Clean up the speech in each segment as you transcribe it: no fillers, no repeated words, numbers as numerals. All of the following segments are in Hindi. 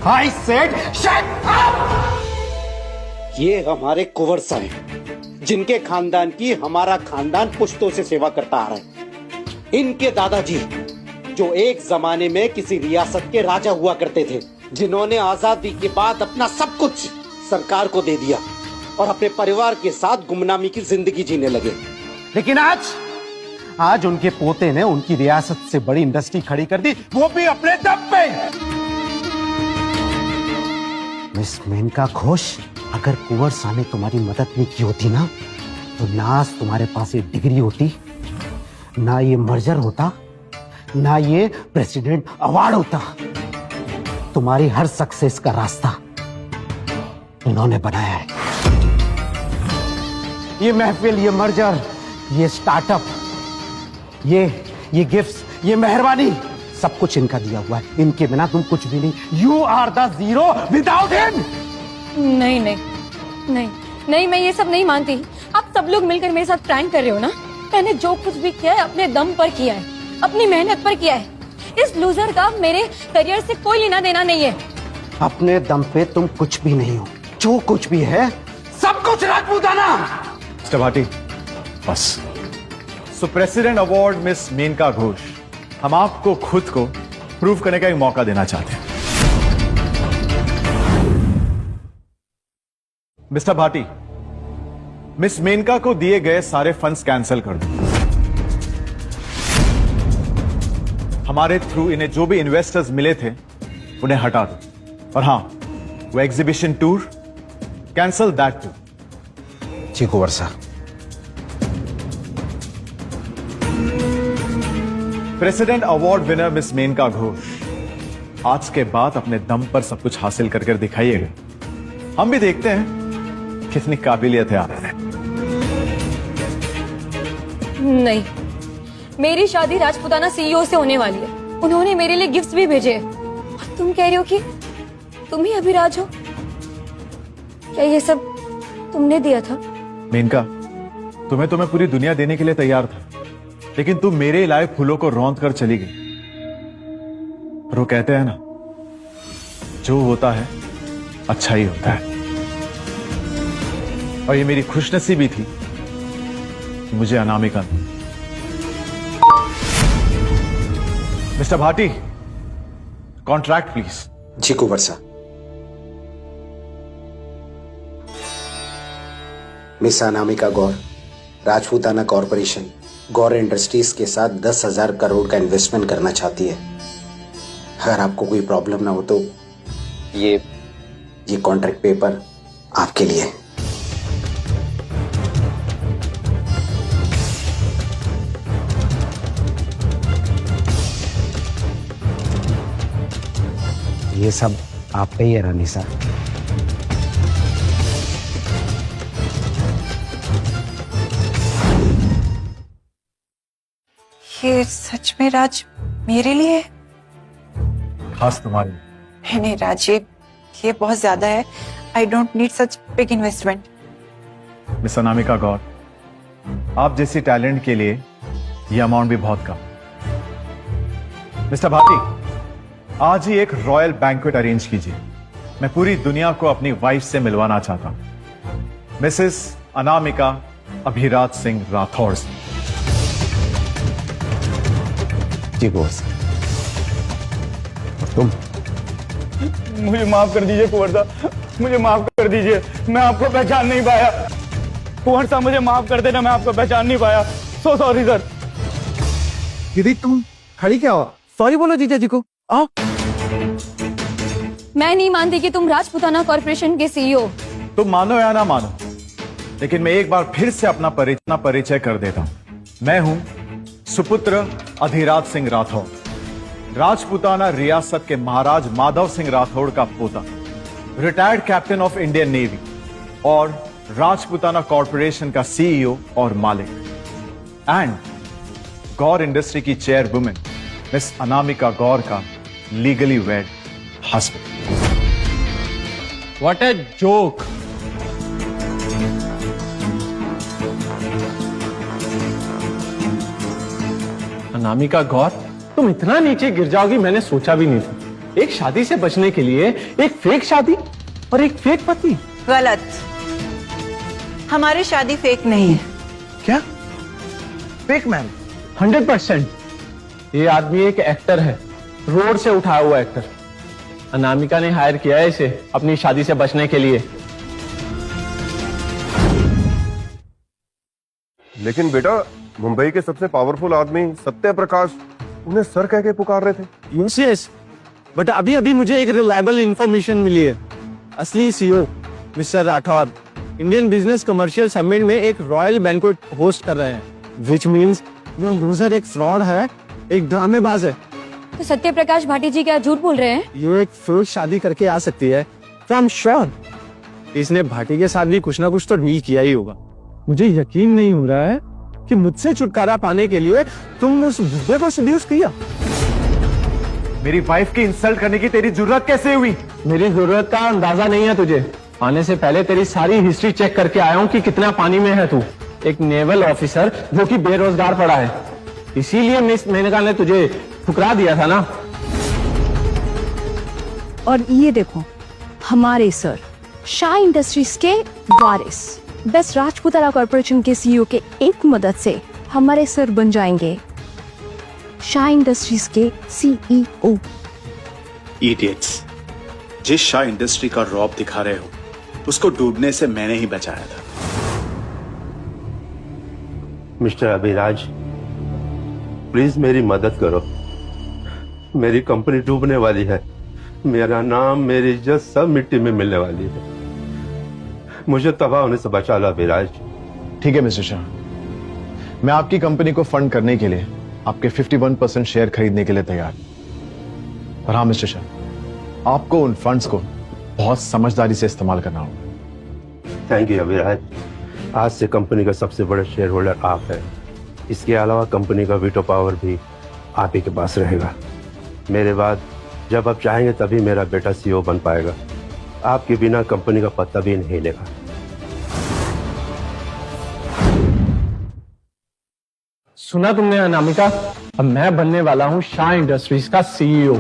I said shut up! ये हमारे कुंवर हैं, जिनके खानदान की हमारा खानदान पुश्तों से सेवा करता आ रहा है। इनके दादाजी जो एक जमाने में किसी रियासत के राजा हुआ करते थे, जिन्होंने आजादी के बाद अपना सब कुछ सरकार को दे दिया और अपने परिवार के साथ गुमनामी की जिंदगी जीने लगे। लेकिन आज उनके पोते ने उनकी रियासत से बड़ी इंडस्ट्री खड़ी कर दी, वो भी अपने दम पे। मिस मेनका घोष, अगर कुंवर शाह ने तुम्हारी मदद नहीं की होती ना, तो ना आज तुम्हारे पास ये डिग्री होती, ना ये मर्जर होता, ना ये प्रेसिडेंट अवार्ड होता। तुम्हारी हर सक्सेस का रास्ता इन्होंने बनाया है। ये महफिल, ये मर्जर, ये स्टार्टअप, ये गिफ्ट्स, ये मेहरबानी, सब कुछ इनका दिया हुआ है। इनके बिना तुम कुछ भी नहीं। You are the zero without him. नहीं नहीं नहीं नहीं, मैं ये सब नहीं मानती। आप सब लोग मिलकर मेरे साथ प्रैंक कर रहे हो ना। मैंने जो कुछ भी किया है अपने दम पर किया है, अपनी मेहनत पर किया है। इस लूजर का मेरे करियर से कोई लेना देना नहीं है। अपने दम पे तुम कुछ भी नहीं हो। जो कुछ भी है सब कुछ राजपूताना। मिस्टर भाटी, बस। So president award miss Maneka Ghosh, हम आपको खुद को प्रूव करने का एक मौका देना चाहते हैं। मिस्टर भाटी, मिस मेनका को दिए गए सारे फंड्स कैंसिल कर दो। हमारे थ्रू इन्हें जो भी इन्वेस्टर्स मिले थे उन्हें हटा दो। और हां, वो exhibition tour cancel that too. जी कुंवर साहब। President award winner miss Maneka Ghosh, आज के बाद अपने दम पर सब कुछ हासिल कर दिखाइएगा। हम भी देखते हैं कितनी काबिलियत है आप में। नहीं, मेरी शादी राजपूताना सीईओ से होने वाली है। उन्होंने मेरे लिए गिफ्ट्स भी भेजे हैं। और तुम कह रहे हो कि तुम ही अभिराज हो? क्या ये सब तुमने दिया था? मेनका, तुम्हें पूरी दुनिया देने के लिए तैयार था, लेकिन तुम मेरे लाए फूलों को रौंद कर चली गई। और वो कहते हैं ना, जो होता है अच्छा ही होता है। और ये मेरी खुशनसीबी थी कि मुझे अनामिका ने। Mister Bhati, contract please. जी कुंवर साहब। Miss Anamika Gaur, Rajputana corporation Gaur industries के साथ 10,000 करोड़ का इन्वेस्टमेंट करना चाहती है। अगर आपको कोई प्रॉब्लम ना हो तो ये कॉन्ट्रैक्ट पेपर आपके लिए। ये सब आप पे ही है रानी साहब। ये सच में राज मेरे लिए है? खास तुम्हारे लिए। नहीं राज, ये बहुत ज्यादा है। I don't need such big investment. Miss Anamika Gaur, आप जैसी टैलेंट के लिए ये अमाउंट भी बहुत कम। मिस्टर भाटी, आज ही एक रॉयल बैंक्वेट अरेंज कीजिए। मैं पूरी दुनिया को अपनी वाइफ से मिलवाना चाहता हूं, मिसेस अनामिका अभिराज सिंह राठौड़ से। जी बॉस। तुम? मुझे माफ कर दीजिए कुंवर साहब, मुझे माफ कर दीजिए। मैं आपको पहचान नहीं पाया। कुंवर साहब मुझे माफ कर देना, मैं आपको पहचान नहीं पाया। So sorry sir. दीदी तुम खड़ी क्या हो? सॉरी बोलो जीजा जी को। आओ। मैं नहीं मानती कि तुम राजपूताना कॉर्पोरेशन के सीईओ। तुम मानो या ना मानो, लेकिन मैं एक बार फिर से अपना परिचय कर देता हूं। मैं हूं सुपुत्र अधिराज सिंह राठौड़, राजपूताना रियासत के महाराज माधव सिंह राठौड़ का पोता, retired captain of Indian navy और राजपूताना कॉर्पोरेशन का सीईओ और मालिक, एंड गौर इंडस्ट्री की चेयरवुमेन मिस अनामिका गौर का legally wed husband. What a joke. Anamika Gaur, तुम इतना नीचे गिर जाओगी मैंने सोचा भी नहीं था। एक शादी से बचने के लिए एक फेक शादी और एक फेक पति। गलत। हमारी शादी फेक नहीं है। क्या? Fake ma'am? 100%। ये आदमी एक एक्टर है, रोड से उठाया हुआ एक्टर। अनामिका ने हायर किया है इसे अपनी शादी से बचने के लिए। लेकिन बेटा, मुंबई के सबसे पावरफुल आदमी सत्य प्रकाश उन्हें सर कह के पुकार रहे थे। यस, बट अभी अभी मुझे एक रिलायबल इंफॉर्मेशन मिली है। असली CEO mister Rathore Indian business commercial summit में एक रॉयल बैंक्वेट होस्ट कर रहे हैं, विच मीन्स वो लूजर एक फ्रॉड है, एक ड्रामेबाज है। तो सत्य प्रकाश भाटी जी क्या झूठ बोल रहे हैं? ये एक फेक शादी करके आ सकती है, आई एम श्योर। इसने भाटी के साथ भी कुछ ना कुछ तो डील किया ही होगा। मुझे यकीन नहीं हो रहा है कि मुझसे छुटकारा पाने के लिए तुमने उस बुढ़े को सेड्यूस किया। मेरी वाइफ की इंसल्ट करने की तेरी जरूरत कैसे हुई? मेरी जरूरत का अंदाजा नहीं है तुझे। आने से पहले तेरी सारी हिस्ट्री चेक करके आया हूँ कि कितना पानी में है तू। एक नेवल ऑफिसर जो कि बेरोजगार पड़ा है, इसीलिए मिस मेनका ने तुझे ठुकरा दिया था ना। और ये देखो, हमारे सर शाह इंडस्ट्रीज के वारिस बेस्ट राजपूताना कॉर्पोरेशन के सीईओ के एक मदद से हमारे सर बन जाएंगे शाह इंडस्ट्रीज के सीईओ। इडियट्स, जिस शाह इंडस्ट्री का रौब दिखा रहे हो उसको डूबने से मैंने ही बचाया था। मिस्टर अभिराज, प्लीज मेरी मदद करो। मेरी कंपनी डूबने वाली है। मेरा नाम, मेरी इज्जत सब मिट्टी में मिलने वाली है। मुझे तबाह होने से बचा लो अभिराज। ठीक है मिस्टर शाह, मैं आपकी कंपनी को फंड करने के लिए आपके 51% शेयर खरीदने के लिए तैयार हूं। पर हाँ मिस्टर शाह, आपको उन फंड्स को बहुत समझदारी से इस्तेमाल करना होगा। Thank you Abhiraj. आज से कंपनी का सबसे बड़ा शेयर होल्डर आप है। इसके अलावा कंपनी का वीटो पावर भी आप ही के पास रहेगा। मेरे बाद जब आप चाहेंगे तभी मेरा बेटा सीईओ बन पाएगा। आपके बिना कंपनी का पत्ता भी नहीं हिलेगा। सुना तुमने अनामिका, अब मैं बनने वाला हूँ शाह इंडस्ट्रीज का सीईओ।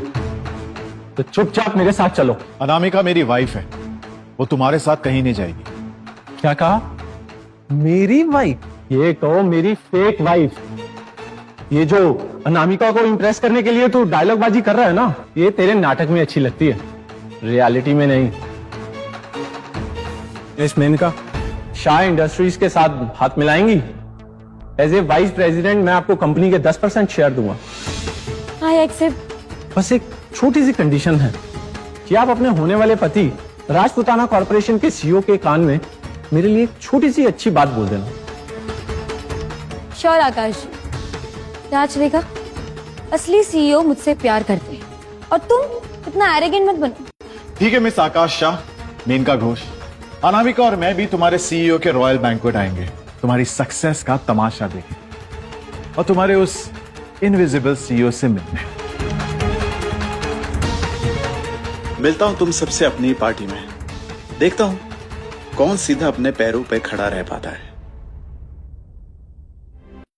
तो चुपचाप मेरे साथ चलो। अनामिका मेरी वाइफ है, वो तुम्हारे साथ कहीं नहीं जाएगी। क्या कहा? मेरी वाइफ? ये कहो मेरी फेक वाइफ। ये जो अनामिका को इम्प्रेस करने के लिए तू डायलॉग बाजी कर रहा है ना, ये तेरे नाटक में अच्छी लगती है, रियलिटी में नहीं। इस मेनका शाह इंडस्ट्रीज के साथ हाथ मिलाएंगी? एज ए वाइस प्रेसिडेंट मैं आपको कंपनी के 10% शेयर दूंगा। I accept. बस एक छोटी सी कंडीशन है कि आप अपने होने वाले पति राजपूताना कॉर्पोरेशन के सीईओ के कान में मेरे लिए एक छोटी सी अच्छी बात बोल देना। श्योर आकाश। राज रेखा, असली सीईओ मुझसे प्यार करते हैं और तुम इतना एरोगेंट मत बनो। ठीक है मिस आकाश शाह, मेनका घोष, अनामिका और मैं भी तुम्हारे सीईओ के रॉयल बैंक्वेट आएंगे तुम्हारी सक्सेस का तमाशा देखें और तुम्हारे उस इनविजिबल सीईओ से मिलने। मिलता हूं तुम सबसे अपनी पार्टी में, देखता हूं कौन सीधा अपने पैरों पे खड़ा रह पाता है।